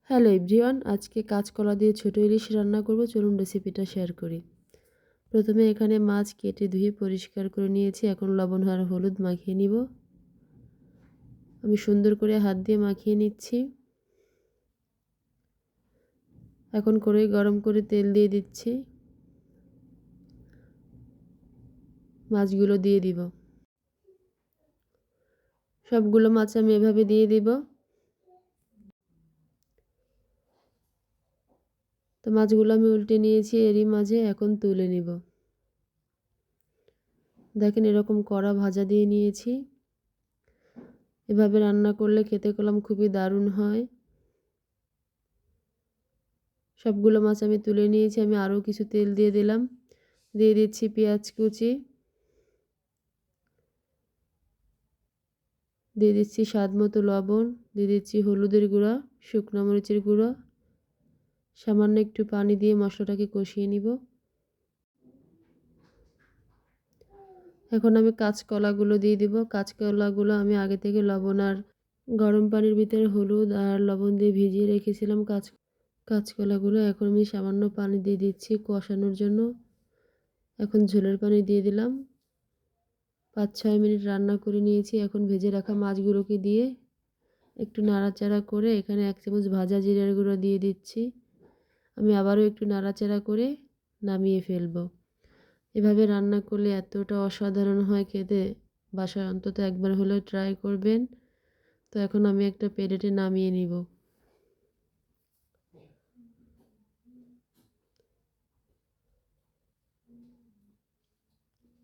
Hello everyone, আজকে কাঁচকলা দিয়ে ছোট ইলিশ রান্না করব। চলুন রেসিপিটা শেয়ার করি। প্রথমে এখানে মাছ কেটে ধুয়ে পরিষ্কার করে নিয়েছি। এখন লবণ আর হলুদ মাখিয়ে নিব। আমি সুন্দর করে হাত দিয়ে মাখিয়ে নিচ্ছি। এখন কড়াই গরম করে তেল দিয়ে দিচ্ছি। মাছগুলো দিয়ে দিব। সবগুলো মাছ আমি এভাবে দিয়ে দিব। তো মাছগুলো আমি উল্টে নিয়েছি, এরই মাঝে এখন তুলে নিব। দেখেন এরকম কড়া ভাজা দিয়ে নিয়েছি। এভাবে রান্না করলে খেতে কলাম খুবই দারুণ হয়। সবগুলো মাছ আমি তুলে নিয়েছি। আমি আরও কিছু তেল দিয়ে দিলাম। দিয়ে দিচ্ছি পেঁয়াজ কুচি, দিয়ে দিচ্ছি স্বাদ মতো লবণ, দিয়ে দিচ্ছি হলুদের গুঁড়া, শুকনো মরিচের গুঁড়ো, সামান্য একটু পানি দিয়ে মশলাটাকে কষিয়ে নিব। এখন আমি কাঁচকলাগুলো দিয়ে দিব। কাঁচকলাগুলো আমি আগে থেকে লবণ আর গরম পানির ভিতরে হলুদ আর লবণ দিয়ে ভিজিয়ে রেখেছিলাম। কাঁচকলাগুলো এখন আমি সামান্য পানি দিয়ে দিচ্ছি কষানোর জন্য। এখন ঝোলের পানি দিয়ে দিলাম। 5-6 মিনিট রান্না করে নিয়েছি। এখন ভেজে রাখা মাছগুলোকে দিয়ে একটু নাড়াচাড়া করে এখানে 1 চামচ ভাজা জিরার গুঁড়ো দিয়ে দিচ্ছি। আমি আবারও একটু নাড়াচাড়া করে নামিয়ে ফেলব। এভাবে রান্না করলে এতটা অসাধারণ হয় খেতে, বাসায় অন্তত একবার হলেও ট্রাই করবেন। তো এখন আমি একটা প্লেটে নামিয়ে নিব।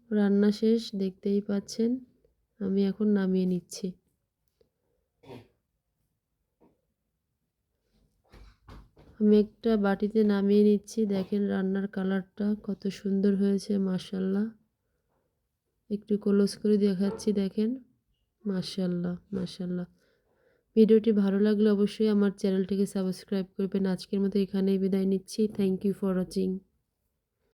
রান্না শেষ, দেখতেই পাচ্ছেন। আমি এখন নামিয়ে নিচ্ছি। আমি একটা বাটিতে নামিয়ে নিচ্ছি। দেখেন রান্নার কালারটা কত সুন্দর হয়েছে, মাশাআল্লাহ। একটু ক্লোজ করে দেখাচ্ছি, দেখেন। মাশাআল্লাহ, মাশাআল্লাহ। ভিডিওটি ভালো লাগলে অবশ্যই আমার চ্যানেলটিকে সাবস্ক্রাইব করবেন। আজকের মতো এখানেই বিদায় নিচ্ছি। Thank you for watching.